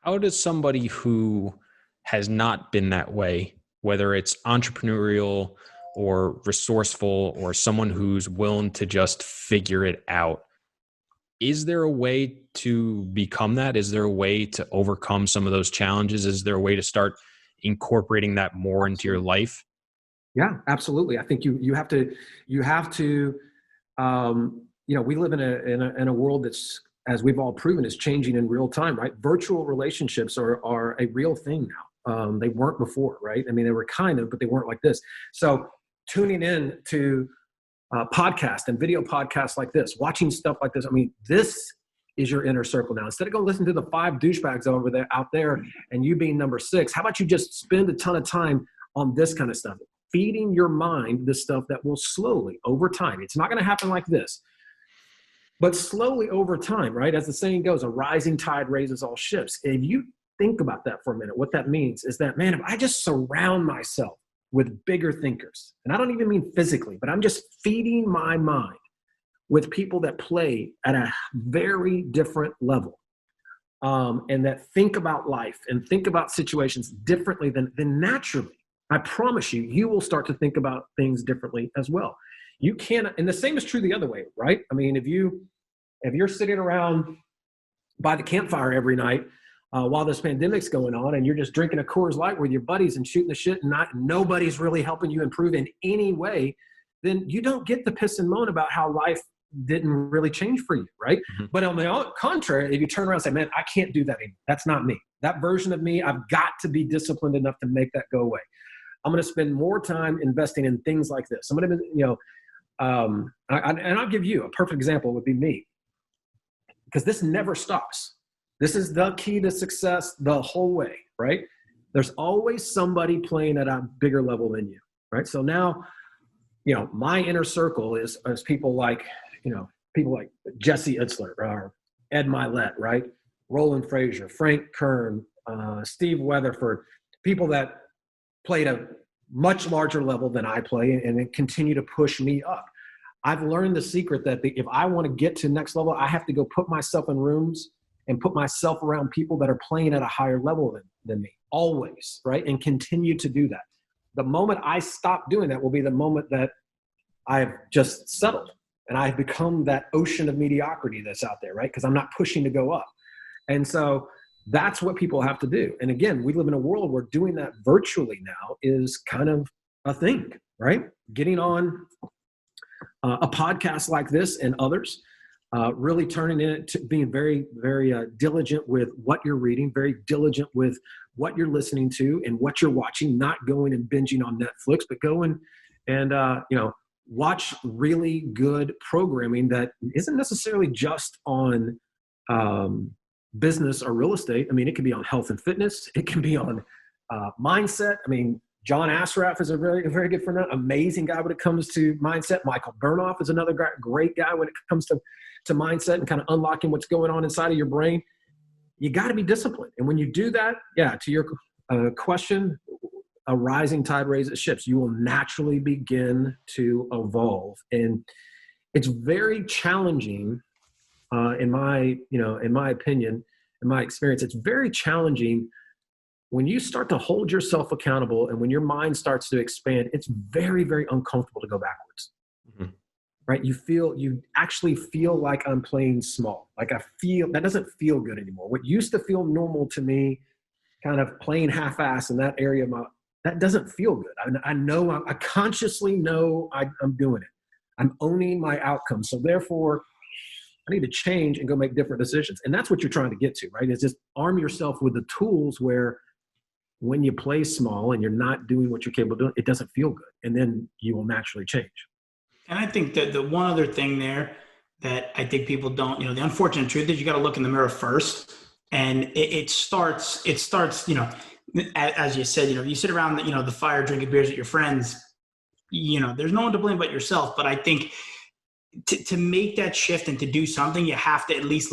How does somebody who has not been that way, whether it's entrepreneurial or resourceful or someone who's willing to just figure it out, is there a way to become that? Is there a way to overcome some of those challenges? Is there a way to start incorporating that more into your life? Yeah, absolutely. I think you have to we live in a world that's, as we've all proven, is changing in real time, right? Virtual relationships are a real thing now. They weren't before, right? I mean, they were kind of, but they weren't like this. So tuning in to podcasts and video podcasts like this, watching stuff like this. I mean, this is your inner circle now. Instead of going listen to the 5 douchebags out there and you being number 6, how about you just spend a ton of time on this kind of stuff, feeding your mind the stuff that will slowly over time. It's not going to happen like this, but slowly over time, right? As the saying goes, a rising tide raises all ships. If you think about that for a minute, what that means is that, man, if I just surround myself with bigger thinkers, and I don't even mean physically, but I'm just feeding my mind with people that play at a very different level, and that think about life and think about situations differently than naturally, I promise you, you will start to think about things differently as well. You can't, and the same is true the other way, right? I mean, if you're sitting around by the campfire every night while this pandemic's going on, and you're just drinking a Coors Light with your buddies and shooting the shit, and nobody's really helping you improve in any way, then you don't get the piss and moan about how life didn't really change for you, right? Mm-hmm. But on the contrary, if you turn around and say, man, I can't do that anymore. That's not me. That version of me, I've got to be disciplined enough to make that go away. I'm going to spend more time investing in things like this. I'm going to, and I'll give you a perfect example would be me, because this never stops. This is the key to success the whole way, right? There's always somebody playing at a bigger level than you, right? So now, my inner circle is people like Jesse Itzler or Ed Milet, right? Roland Frazier, Frank Kern, Steve Weatherford, people that played a much larger level than I play and continue to push me up. I've learned the secret that if I want to get to next level, I have to go put myself in rooms and put myself around people that are playing at a higher level than me, always, right? And continue to do that. The moment I stop doing that will be the moment that I've just settled and I've become that ocean of mediocrity that's out there, right? Because I'm not pushing to go up. And so that's what people have to do. And again, we live in a world where doing that virtually now is kind of a thing, right? Getting on a podcast like this and others, really turning it to being very, very diligent with what you're reading, very diligent with what you're listening to and what you're watching, not going and binging on Netflix, but going and, watch really good programming that isn't necessarily just on business or real estate. I mean, it can be on health and fitness. It can be on mindset. I mean, John Assaraf is a very, very good friend, amazing guy when it comes to mindset. Michael Bernoff is another great guy when it comes to mindset and kind of unlocking what's going on inside of your brain. You got to be disciplined. And when you do that, to your question, a rising tide raises ships. You will naturally begin to evolve. And it's very challenging, in my opinion, in my experience, it's very challenging when you start to hold yourself accountable and when your mind starts to expand. It's very, very uncomfortable to go backwards. Mm-hmm. Right? You actually feel like I'm playing small. Like that doesn't feel good anymore. What used to feel normal to me, kind of playing half-ass in that area of that doesn't feel good. I consciously know I'm doing it. I'm owning my outcome. So therefore, I need to change and go make different decisions. And that's what you're trying to get to, right? Is just arm yourself with the tools where when you play small and you're not doing what you're capable of doing, it doesn't feel good. And then you will naturally change. And I think that the one other thing there that I think people don't, the unfortunate truth is you got to look in the mirror first. And it starts, as you said, you sit around the fire drinking beers with your friends, there's no one to blame but yourself. But I think to make that shift and to do something, you have to at least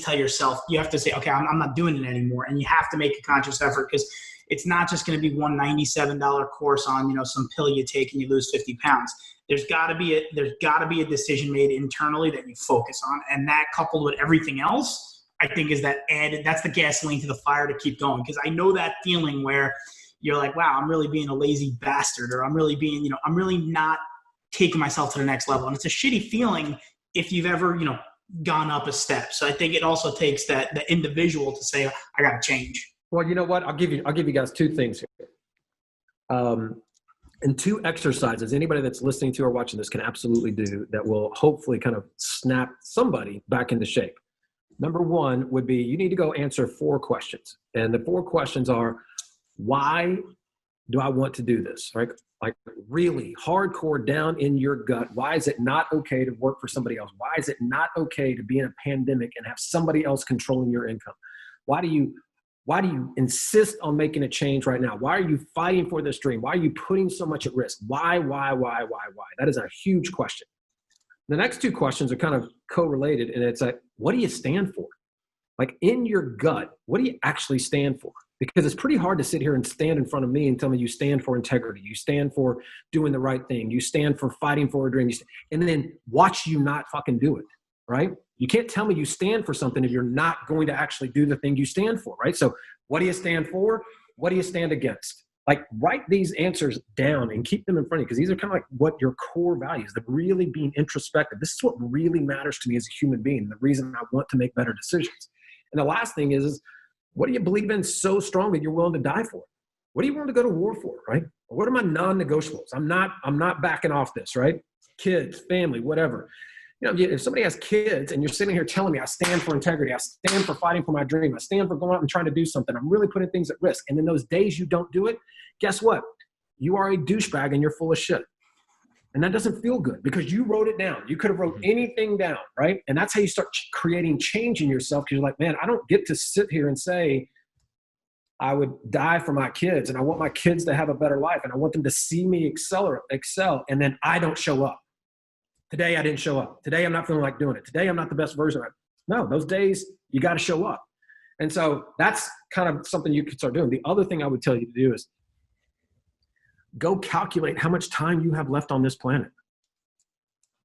tell yourself, you have to say, okay, I'm not doing it anymore. And you have to make a conscious effort, because it's not just going to be one $97 course on, some pill you take and you lose 50 pounds. There's got to be a decision made internally that you focus on. And that, coupled with everything else, I think is that added, that's the gasoline to the fire to keep going. Cause I know that feeling where you're like, wow, I'm really being a lazy bastard, or I'm really being, I'm really not taking myself to the next level. And it's a shitty feeling if you've ever, gone up a step. So I think it also takes the individual to say, I got to change. Well, you know what? I'll give you guys two things here. And two exercises anybody that's listening to or watching this can absolutely do that will hopefully kind of snap somebody back into shape. Number one would be, you need to go answer 4 questions. And the 4 questions are, why do I want to do this? Right? Like really hardcore down in your gut. Why is it not okay to work for somebody else? Why is it not okay to be in a pandemic and have somebody else controlling your income? Why do you insist on making a change right now? Why are you fighting for this dream? Why are you putting so much at risk? Why? That is a huge question. The next 2 questions are kind of correlated, and it's like, what do you stand for? Like in your gut, what do you actually stand for? Because it's pretty hard to sit here and stand in front of me and tell me you stand for integrity, you stand for doing the right thing, you stand for fighting for a dream, and then watch you not fucking do it, right? You can't tell me you stand for something if you're not going to actually do the thing you stand for, right? So what do you stand for? What do you stand against? Like write these answers down and keep them in front of you, because these are kind of like what your core values, the really being introspective. This is what really matters to me as a human being, the reason I want to make better decisions. And the last thing is what do you believe in so strong that you're willing to die for? What are you willing to go to war for, right? What are my non-negotiables? I'm not backing off this, right? Kids, family, whatever. If somebody has kids and you're sitting here telling me I stand for integrity, I stand for fighting for my dream, I stand for going out and trying to do something, I'm really putting things at risk. And then those days you don't do it, guess what? You are a douchebag and you're full of shit. And that doesn't feel good because you wrote it down. You could have wrote anything down, right? And that's how you start creating change in yourself, because you're like, man, I don't get to sit here and say I would die for my kids and I want my kids to have a better life and I want them to see me excel, and then I don't show up. Today I didn't show up. Today I'm not feeling like doing it. Today I'm not the best version of it. No, those days you got to show up. And so that's kind of something you could start doing. The other thing I would tell you to do is go calculate how much time you have left on this planet,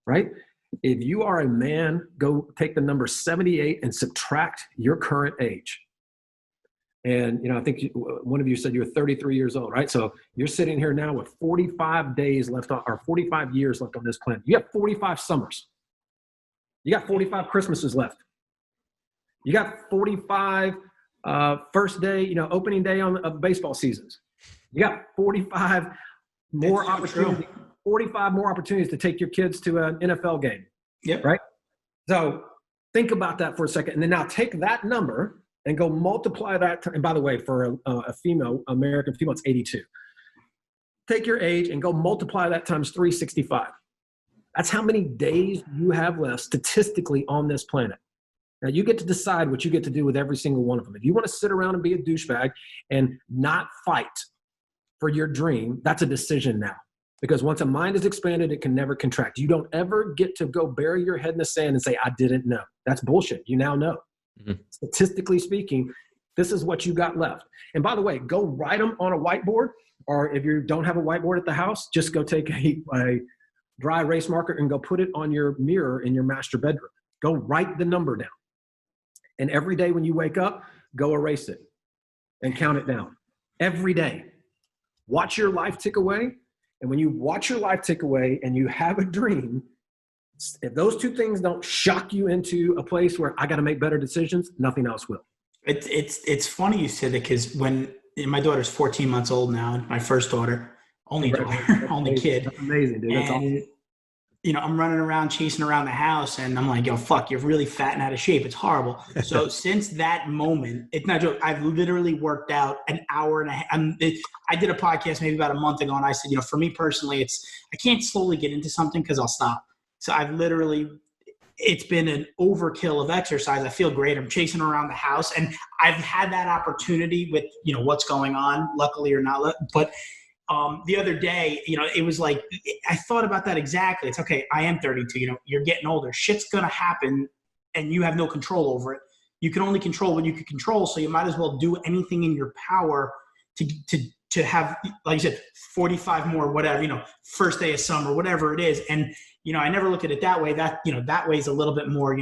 right? If you are a man, go take the number 78 and subtract your current age. And, I think one of you said you were 33 years old, right? So you're sitting here now with 45 days left on, or 45 years left on this planet. You have 45 summers. You got 45 Christmases left. You got 45 first day, opening day of baseball seasons. You got 45 more opportunities. 45 more opportunities to take your kids to an NFL game. Yep. Right? So think about that for a second. And then now take that number and go multiply that. And by the way, for a female, American female, it's 82. Take your age and go multiply that times 365. That's how many days you have left statistically on this planet. Now you get to decide what you get to do with every single one of them. If you want to sit around and be a douchebag and not fight for your dream, that's a decision now. Because once a mind is expanded, it can never contract. You don't ever get to go bury your head in the sand and say, I didn't know. That's bullshit. You now know. Mm-hmm. Statistically speaking, this is what you got left. And by the way, go write them on a whiteboard, or if you don't have a whiteboard at the house, just go take a dry erase marker and go put it on your mirror in your master bedroom. Go write the number down. And every day when you wake up, go erase it and count it down. Every day. Watch your life tick away. And when you watch your life tick away and you have a dream, if those two things don't shock you into a place where I got to make better decisions, nothing else will. It's funny you said that, because when my daughter's 14 months old now, my first daughter, only kid. That's amazing, dude. That's awesome. I'm running around, chasing around the house, and I'm like, yo, fuck, you're really fat and out of shape. It's horrible. So since that moment, it's not a joke, I've literally worked out an hour and a half. I did a podcast maybe about a month ago, and I said, for me personally, I can't slowly get into something because I'll stop. So it's been an overkill of exercise. I feel great. I'm chasing around the house, and I've had that opportunity with, what's going on, luckily or not. But the other day, it was like, I thought about that exactly. It's okay. I am 32, you're getting older. Shit's going to happen and you have no control over it. You can only control what you can control. So you might as well do anything in your power to have, like you said, 45 more, whatever, first day of summer, whatever it is. And, I never look at it that way. That way is a little bit more,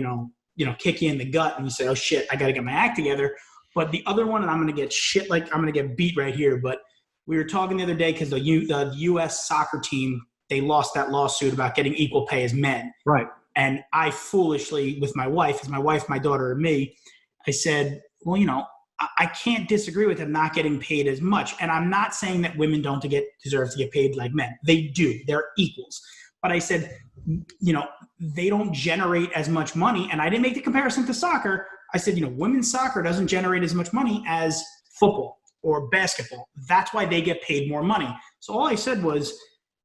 kick you in the gut and you say, oh shit, I got to get my act together. But the other one, and I'm going to get I'm going to get beat right here. But we were talking the other day because the U.S. soccer team, they lost that lawsuit about getting equal pay as men. Right. And I foolishly, with my wife, my daughter, and me, I said, well, I can't disagree with them not getting paid as much. And I'm not saying that women don't deserve to get paid like men. They do. They're equals. But I said, they don't generate as much money. And I didn't make the comparison to soccer. I said, women's soccer doesn't generate as much money as football or basketball. That's why they get paid more money. So all I said was,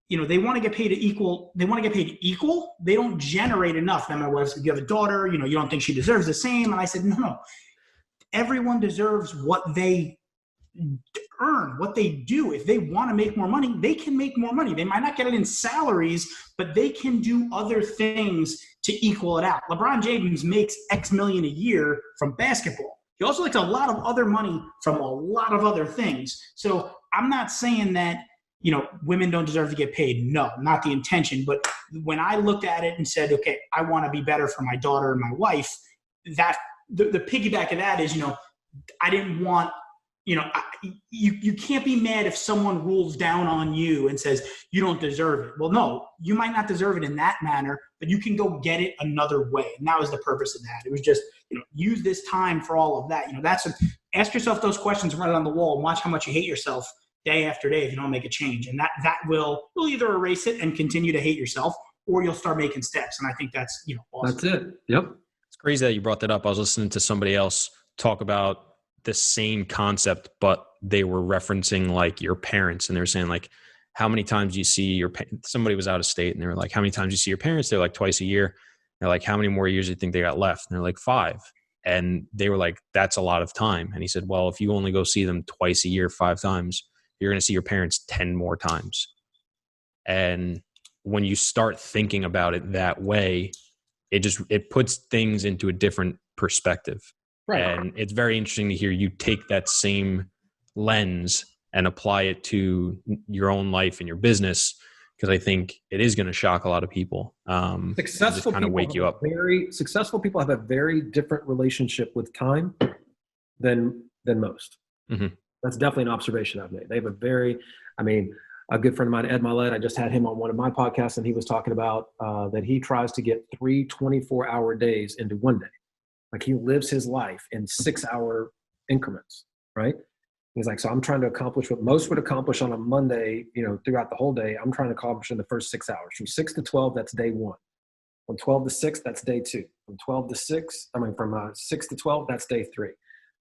they want to get paid equal. They want to get paid equal. They don't generate enough. Then my wife said, you have a daughter, you don't think she deserves the same. And I said, no. Everyone deserves what they earn, what they do. If they want to make more money, they can make more money. They might not get it in salaries, but they can do other things to equal it out. LeBron James makes X million a year from basketball. He also makes a lot of other money from a lot of other things. So I'm not saying that, women don't deserve to get paid. No, not the intention. But when I looked at it and said, okay, I want to be better for my daughter and my wife, that the piggyback of that is, I didn't want, you can't be mad if someone rules down on you and says you don't deserve it. Well, no, you might not deserve it in that manner, but you can go get it another way. And that was the purpose of that. It was just, use this time for all of that. Ask yourself those questions, write it on the wall, and watch how much you hate yourself day after day if you don't make a change. And that will either erase it and continue to hate yourself, or you'll start making steps. And I think that's, awesome. That's it. Yep. It's crazy that you brought that up. I was listening to somebody else talk about the same concept, but they were referencing like your parents, and they were saying like, how many times do you see somebody was out of state and they were like, how many times do you see your parents? They're like twice a year. They're like, how many more years do you think they got left? And they're like 5. And they were like, that's a lot of time. And he said, well, if you only go see them twice a year, 5 times, you're going to see your parents 10 more times. And when you start thinking about it that way, it puts things into a different perspective. Right. And it's very interesting to hear you take that same lens and apply it to your own life and your business, because I think it is going to shock a lot of people. Successful kind of wake you up. Successful people have a very different relationship with time than most. Mm-hmm. That's definitely an observation I've made. They have a good friend of mine, Ed Milet, I just had him on one of my podcasts, and he was talking about that he tries to get 3 24-hour days into one day. Like he lives his life in 6-hour increments, right? He's like, so I'm trying to accomplish what most would accomplish on a Monday, throughout the whole day. I'm trying to accomplish in the first 6 hours. From 6 to 12, that's day 1. From 12 to 6, that's day 2. From 6 to 12, that's day 3.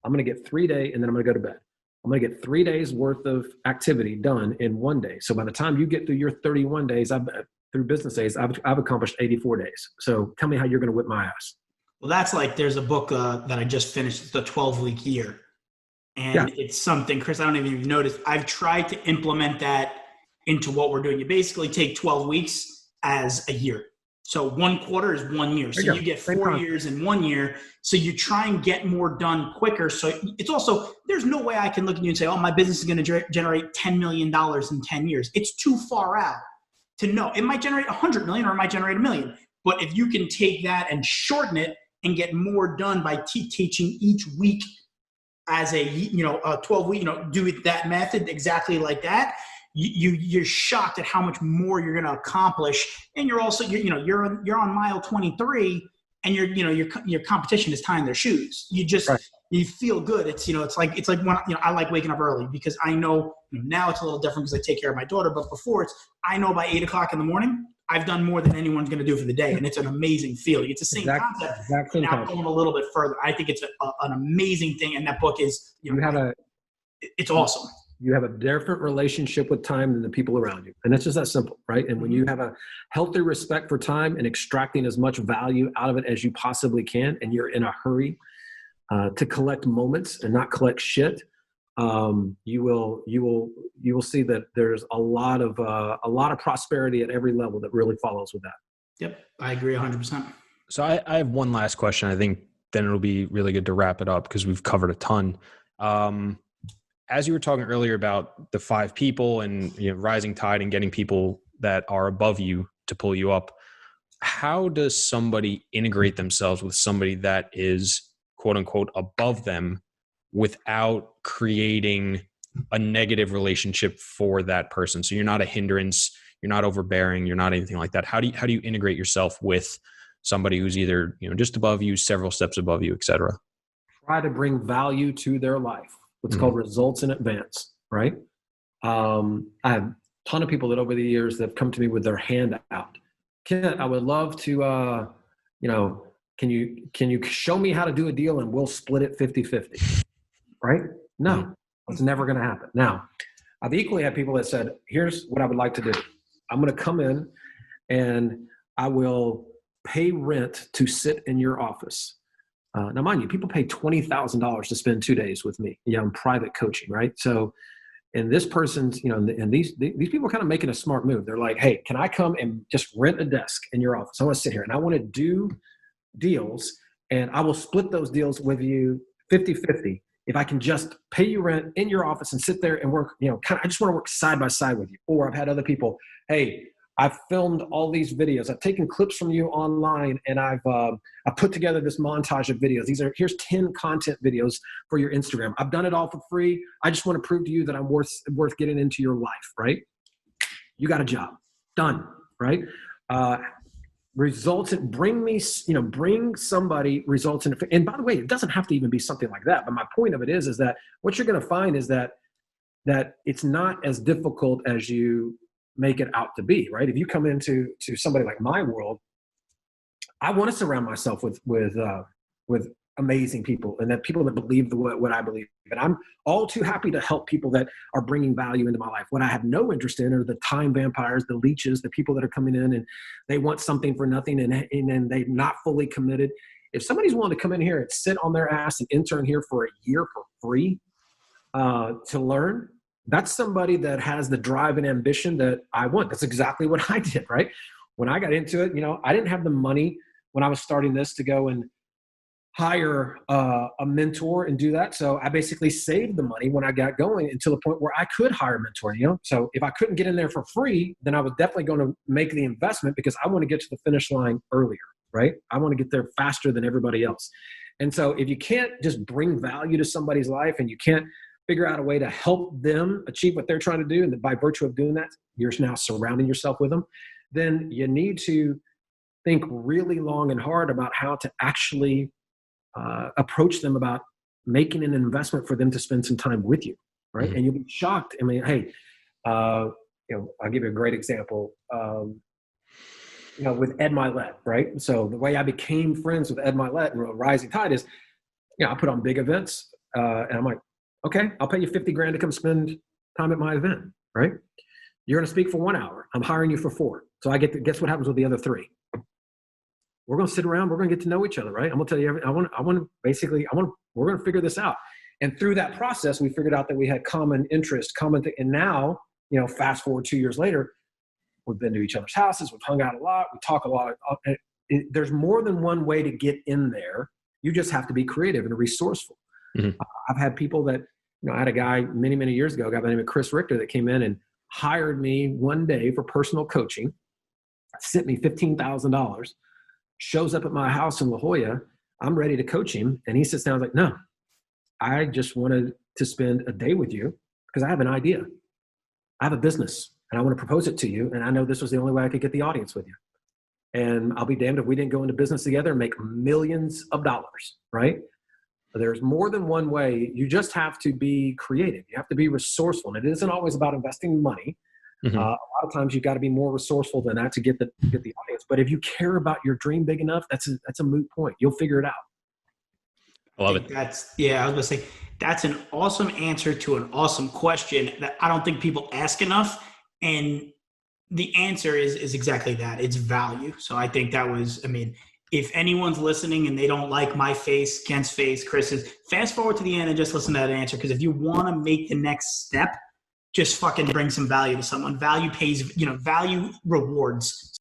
I'm going to get 3 days, and then I'm going to go to bed. I'm going to get 3 days worth of activity done in one day. So by the time you get through your 31 days, through business days, I've accomplished 84 days. So tell me how you're going to whip my ass. Well, that's like, there's a book that I just finished. It's the 12-week year. And It's something, Chris, I don't even notice. I've tried to implement that into what we're doing. You basically take 12 weeks as a year. So 1 quarter is 1 year. So you get 4 years in 1 year. So you try and get more done quicker. So it's also, there's no way I can look at you and say, oh, my business is going to generate $10 million in 10 years. It's too far out to know. It might generate 100 million or it might generate $1 million. But if you can take that and shorten it and get more done by teaching each week as a 12-week, do it that method exactly like that, you're shocked at how much more you're going to accomplish. And you're also you're on mile 23, and your competition is tying their shoes. You just you feel good. It's like when I like waking up early, because I know now it's a little different because I take care of my daughter, but before I know by 8 o'clock in the morning I've done more than anyone's going to do for the day, and it's an amazing feeling. It's the same concept. Now going a little bit further, I think it's an amazing thing, and that book is it's awesome. You have a different relationship with time than the people around you, and it's just that simple, right? And when you have a healthy respect for time and extracting as much value out of it as you possibly can, and you're in a hurry to collect moments and not collect shit, you will see that there's a lot of prosperity at every level that really follows with that. Yep, I agree 100%. So I have one last question. I think then it'll be really good to wrap it up because we've covered a ton. As you were talking earlier about the 5 people and rising tide and getting people that are above you to pull you up, how does somebody integrate themselves with somebody that is quote unquote above them without creating a negative relationship for that person? So you're not a hindrance, you're not overbearing, you're not anything like that. How do you integrate yourself with somebody who's either, just above you, several steps above you, et cetera? Try to bring value to their life. What's called results in advance, right? I have a ton of people that over the years that have come to me with their hand out. Kent, I would love to, can you show me how to do a deal and we'll split it 50-50, right? No, it's never going to happen. Now, I've equally had people that said, here's what I would like to do. I'm going to come in and I will pay rent to sit in your office. Now, mind you, people pay $20,000 to spend 2 days with me, in private coaching, right? So, and this person's, and these people are kind of making a smart move. They're like, hey, can I come and just rent a desk in your office? I want to sit here and I want to do deals, and I will split those deals with you 50-50 if I can just pay you rent in your office and sit there and work, I just want to work side by side with you. Or I've had other people, hey, I've filmed all these videos. I've taken clips from you online, and I've put together this montage of videos. Here's 10 content videos for your Instagram. I've done it all for free. I just want to prove to you that I'm worth getting into your life, right? You got a job. Done, right? Results in, bring somebody results in. And by the way, it doesn't have to even be something like that. But my point of it is that what you're going to find is that it's not as difficult as you make it out to be, right? If you come into somebody like my world, I want to surround myself with amazing people, and that people that believe what I believe. And I'm all too happy to help people that are bringing value into my life. What I have no interest in are the time vampires, the leeches, the people that are coming in and they want something for nothing and then they're not fully committed. If somebody's willing to come in here and sit on their ass and intern here for a year for free to learn, that's somebody that has the drive and ambition that I want. That's exactly what I did, right? When I got into it, I didn't have the money when I was starting this to go and hire a mentor and do that. So I basically saved the money when I got going until the point where I could hire a mentor, So if I couldn't get in there for free, then I was definitely going to make the investment because I want to get to the finish line earlier, right? I want to get there faster than everybody else. And so if you can't just bring value to somebody's life and you can't figure out a way to help them achieve what they're trying to do, and by virtue of doing that, you're now surrounding yourself with them, then you need to think really long and hard about how to actually approach them about making an investment for them to spend some time with you, right? Mm-hmm. And you'll be shocked. I mean, hey, I'll give you a great example. With Ed Milet, right? So the way I became friends with Ed Milet and Rising Tide is, I put on big events, and I'm like, okay, I'll pay you $50,000 to come spend time at my event, right? You're going to speak for 1 hour. I'm hiring you for 4. So I get to guess what happens with the other 3. We're going to sit around. We're going to get to know each other, right? I'm going to tell you we're going to figure this out. And through that process, we figured out that we had common interests, and now, fast forward 2 years later, we've been to each other's houses. We've hung out a lot. We talk a lot. There's more than one way to get in there. You just have to be creative and resourceful. Mm-hmm. I've had people that, I had a guy many, many years ago, a guy by the name of Chris Richter, that came in and hired me one day for personal coaching, sent me $15,000, shows up at my house in La Jolla. I'm ready to coach him. And he sits down and is like, no, I just wanted to spend a day with you because I have an idea. I have a business and I want to propose it to you. And I know this was the only way I could get the audience with you. And I'll be damned if we didn't go into business together and make millions of dollars, right? There's more than one way. You just have to be creative. You have to be resourceful. And it isn't always about investing money. Mm-hmm. A lot of times you've got to be more resourceful than that to get the audience. But if you care about your dream big enough, that's a moot point. You'll figure it out. I love it. I was going to say, that's an awesome answer to an awesome question that I don't think people ask enough. And the answer is exactly that. It's value. So I think that was, if anyone's listening and they don't like my face, Kent's face, Chris's, fast forward to the end and just listen to that answer. Because if you want to make the next step, just fucking bring some value to someone. Value pays, value rewards.